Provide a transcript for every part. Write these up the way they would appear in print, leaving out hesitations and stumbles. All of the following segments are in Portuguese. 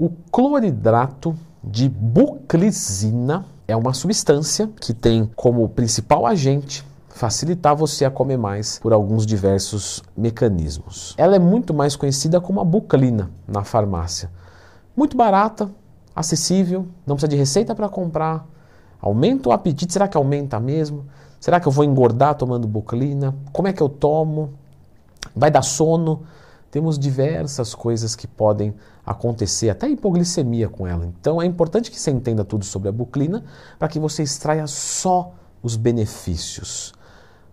O cloridrato de buclisina é uma substância que tem como principal agente facilitar você a comer mais por alguns diversos mecanismos. Ela é muito mais conhecida como a buclina na farmácia. Muito barata, acessível, não precisa de receita para comprar. Aumenta o apetite, será que aumenta mesmo? Será que eu vou engordar tomando buclina? Como é que eu tomo? Vai dar sono? Temos diversas coisas que podem acontecer, até hipoglicemia com ela. Então é importante que você entenda tudo sobre a buclina para que você extraia só os benefícios.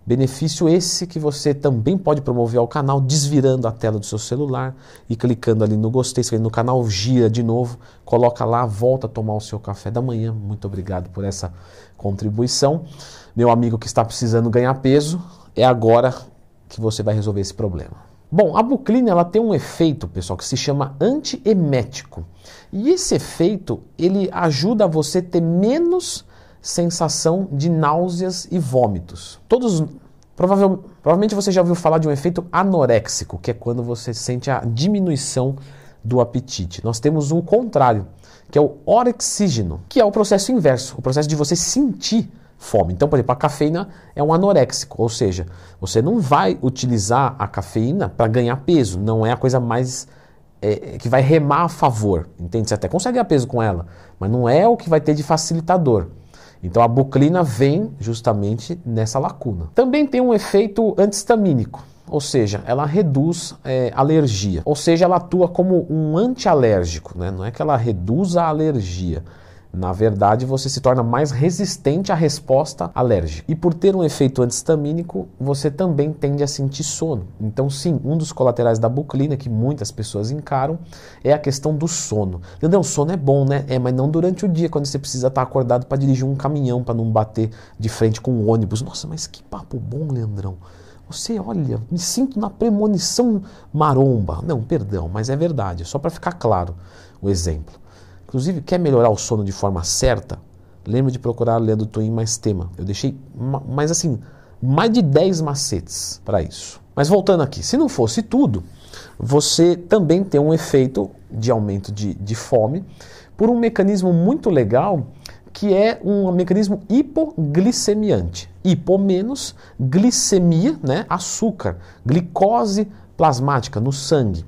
Benefício esse que você também pode promover ao canal desvirando a tela do seu celular e clicando ali no gostei, se no canal gira de novo, coloca lá, volta a tomar o seu café da manhã. Muito obrigado por essa contribuição. Meu amigo que está precisando ganhar peso, é agora que você vai resolver esse problema. Bom, a buclina ela tem um efeito, pessoal, que se chama antiemético. E esse efeito, ele ajuda você a ter menos sensação de náuseas e vômitos. Provavelmente você já ouviu falar de um efeito anoréxico, que é quando você sente a diminuição do apetite. Nós temos o contrário, que é o orexígeno, que é o processo inverso, o processo de você sentir fome. Então, por exemplo, a cafeína é um anoréxico, ou seja, você não vai utilizar a cafeína para ganhar peso, não é a coisa mais que vai remar a favor, entende? Você até consegue ganhar peso com ela, mas não é o que vai ter de facilitador. Então a buclina vem justamente nessa lacuna. Também tem um efeito antihistamínico, ou seja, ela reduz alergia, ou seja, ela atua como um antialérgico, né? Não é que ela reduz a alergia. Na verdade, você se torna mais resistente à resposta alérgica. E por ter um efeito antihistamínico, você também tende a sentir sono. Então, sim, um dos colaterais da buclina, que muitas pessoas encaram, é a questão do sono. Leandrão, o sono é bom, né? Mas não durante o dia, quando você precisa estar acordado para dirigir um caminhão, para não bater de frente com um ônibus. Nossa, mas que papo bom, Leandrão. Você, olha, me sinto na premonição maromba. Não, perdão, mas é verdade. Só para ficar claro o exemplo. Inclusive, quer melhorar o sono de forma certa? Lembre de procurar a Leandro Twin mais tema. Eu deixei, mais de 10 macetes para isso. Mas voltando aqui, se não fosse tudo, você também tem um efeito de aumento de fome por um mecanismo muito legal, que é um mecanismo hipoglicemiante. Hipo menos glicemia, né? Açúcar, glicose plasmática no sangue.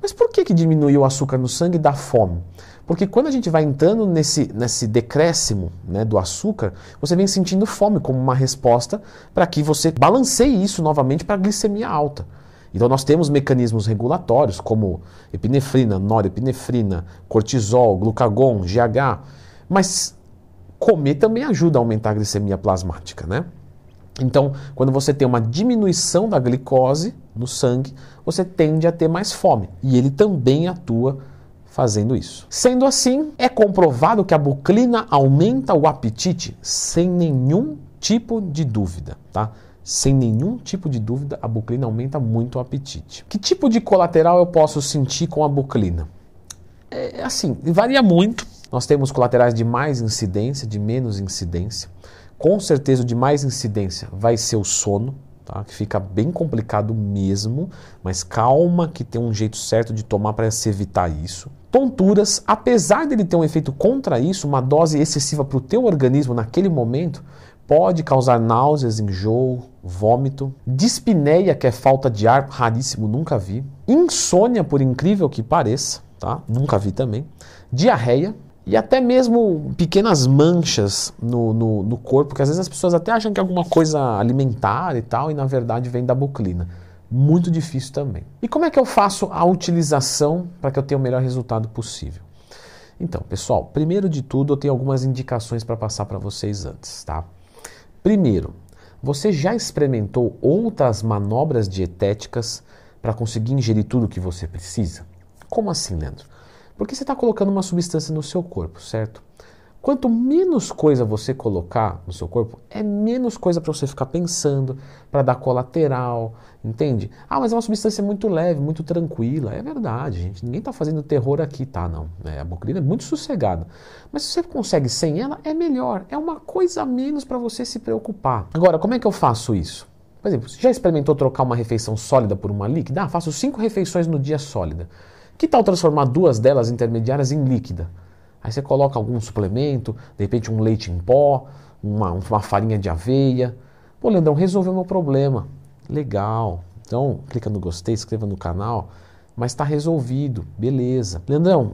Mas por que diminuiu o açúcar no sangue e dá fome? Porque quando a gente vai entrando nesse decréscimo, né, do açúcar, você vem sentindo fome como uma resposta para que você balanceie isso novamente para a glicemia alta. Então nós temos mecanismos regulatórios como epinefrina, norepinefrina, cortisol, glucagon, GH, mas comer também ajuda a aumentar a glicemia plasmática, né? Então, quando você tem uma diminuição da glicose no sangue, você tende a ter mais fome. E ele também atua fazendo isso. Sendo assim, é comprovado que a buclina aumenta o apetite sem nenhum tipo de dúvida, tá? Sem nenhum tipo de dúvida, a buclina aumenta muito o apetite. Que tipo de colateral eu posso sentir com a buclina? Assim, varia muito. Nós temos colaterais de mais incidência, de menos incidência. Com certeza o de mais incidência vai ser o sono, tá? Que fica bem complicado mesmo, mas calma que tem um jeito certo de tomar para se evitar isso. Tonturas, apesar dele ter um efeito contra isso, uma dose excessiva para o teu organismo naquele momento, pode causar náuseas, enjoo, vômito. Dispneia, que é falta de ar, raríssimo, nunca vi. Insônia, por incrível que pareça, tá? Nunca vi também. Diarreia. E até mesmo pequenas manchas no corpo, que às vezes as pessoas até acham que é alguma coisa alimentar e tal, e na verdade vem da buclina. Muito difícil também. E como é que eu faço a utilização para que eu tenha o melhor resultado possível? Então, pessoal, primeiro de tudo eu tenho algumas indicações para passar para vocês antes, tá? Primeiro, você já experimentou outras manobras dietéticas para conseguir ingerir tudo o que você precisa? Como assim, Leandro? Porque você está colocando uma substância no seu corpo, certo? Quanto menos coisa você colocar no seu corpo, é menos coisa para você ficar pensando, para dar colateral, entende? Ah, mas é uma substância muito leve, muito tranquila. É verdade, gente. Ninguém está fazendo terror aqui, tá? Não. A buclina é muito sossegada. Mas se você consegue sem ela, é melhor. É uma coisa a menos para você se preocupar. Agora, como é que eu faço isso? Por exemplo, você já experimentou trocar uma refeição sólida por uma líquida? Ah, faço 5 refeições no dia sólida. Que tal transformar duas delas intermediárias em líquida? Aí você coloca algum suplemento, de repente um leite em pó, uma farinha de aveia. Pô, Leandrão, resolveu meu problema. Legal. Então, clica no gostei, inscreva no canal. Mas está resolvido, beleza. Leandrão,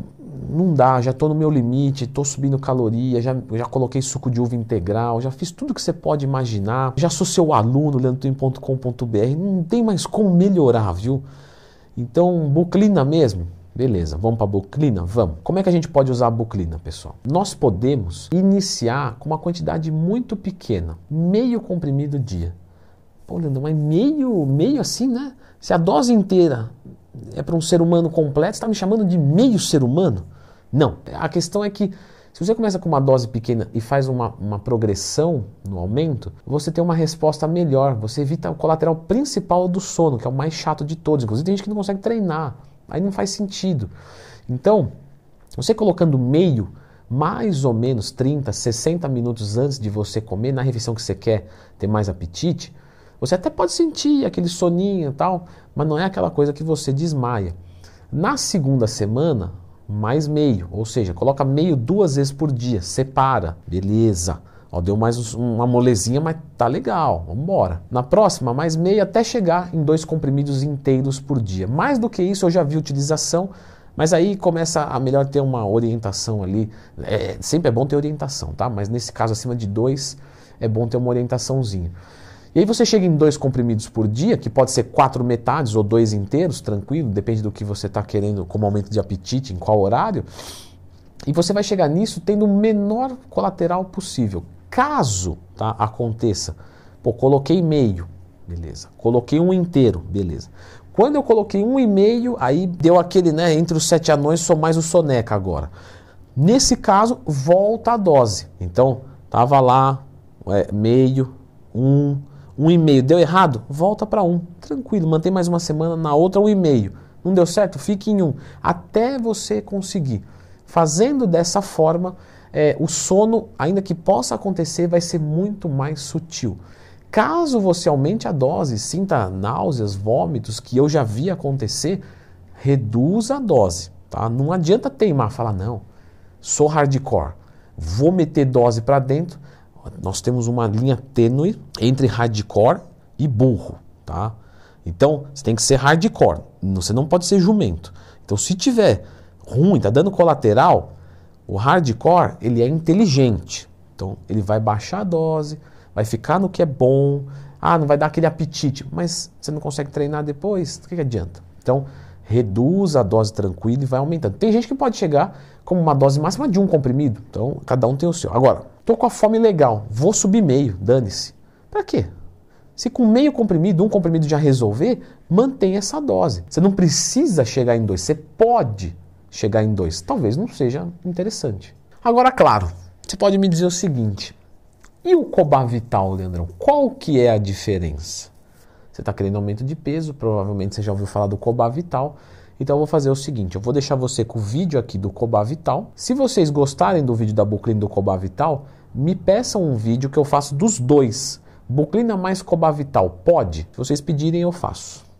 não dá, já estou no meu limite, estou subindo caloria, já coloquei suco de uva integral, já fiz tudo que você pode imaginar, já sou seu aluno, leandrotwin.com.br, não tem mais como melhorar, viu? Então, Buclina mesmo? Beleza, vamos para a Buclina? Vamos. Como é que a gente pode usar a Buclina, pessoal? Nós podemos iniciar com uma quantidade muito pequena, meio comprimido dia. Pô, Leandrão, mas meio assim, né? Se a dose inteira é para um ser humano completo, você está me chamando de meio ser humano? Não, a questão é que se você começa com uma dose pequena e faz uma progressão no aumento, você tem uma resposta melhor, você evita o colateral principal do sono, que é o mais chato de todos. Inclusive tem gente que não consegue treinar, aí não faz sentido. Então, você colocando meio, mais ou menos 30, 60 minutos antes de você comer, na refeição que você quer ter mais apetite, você até pode sentir aquele soninho e tal, mas não é aquela coisa que você desmaia. Na segunda semana, mais meio, ou seja, coloca meio 2 vezes por dia, separa, beleza. Ó, deu mais uma molezinha, mas tá legal, vamos embora. Na próxima, mais meio até chegar em 2 comprimidos inteiros por dia. Mais do que isso, eu já vi utilização, mas aí começa a melhor ter uma orientação ali. Sempre é bom ter orientação, tá? Mas nesse caso, acima de 2, é bom ter uma orientaçãozinha. E aí você chega em 2 comprimidos por dia, que pode ser 4 metades ou 2 inteiros, tranquilo, depende do que você está querendo como aumento de apetite, em qual horário. E você vai chegar nisso tendo o menor colateral possível. Caso, tá, aconteça, pô, coloquei meio, beleza. Coloquei um inteiro, beleza. Quando eu coloquei 1,5, aí deu aquele, né, entre os 7 anões, sou mais o soneca agora. Nesse caso, volta a dose. Então, tava lá, meio, 1,5, deu errado? Volta para 1, tranquilo, mantém mais uma semana, na outra 1,5. Não deu certo? Fique em 1, até você conseguir. Fazendo dessa forma, o sono, ainda que possa acontecer, vai ser muito mais sutil. Caso você aumente a dose, sinta náuseas, vômitos, que eu já vi acontecer, reduza a dose, tá? Não adianta teimar, falar, não, sou hardcore, vou meter dose para dentro. Nós temos uma linha tênue entre hardcore e burro, tá? Então, você tem que ser hardcore, você não pode ser jumento. Então, se tiver ruim, tá dando colateral, o hardcore, ele é inteligente. Então, ele vai baixar a dose, vai ficar no que é bom, não vai dar aquele apetite, mas você não consegue treinar depois, o que adianta? Então, reduz a dose tranquila e vai aumentando. Tem gente que pode chegar como uma dose máxima de 1 comprimido, então cada um tem o seu. Agora, tô com a fome legal, vou subir meio, dane-se. Pra quê? Se com meio comprimido, 1 comprimido já resolver, mantém essa dose. Você não precisa chegar em 2, você pode chegar em 2. Talvez não seja interessante. Agora, claro, você pode me dizer o seguinte, e o Cobavital, Leandrão? Qual que é a diferença? Você está querendo aumento de peso, provavelmente você já ouviu falar do Cobavital. Então eu vou fazer o seguinte, eu vou deixar você com o vídeo aqui do Cobavital. Se vocês gostarem do vídeo da Buclina e do Cobavital, me peçam um vídeo que eu faço dos 2. Buclina mais Cobavital, pode? Se vocês pedirem, eu faço.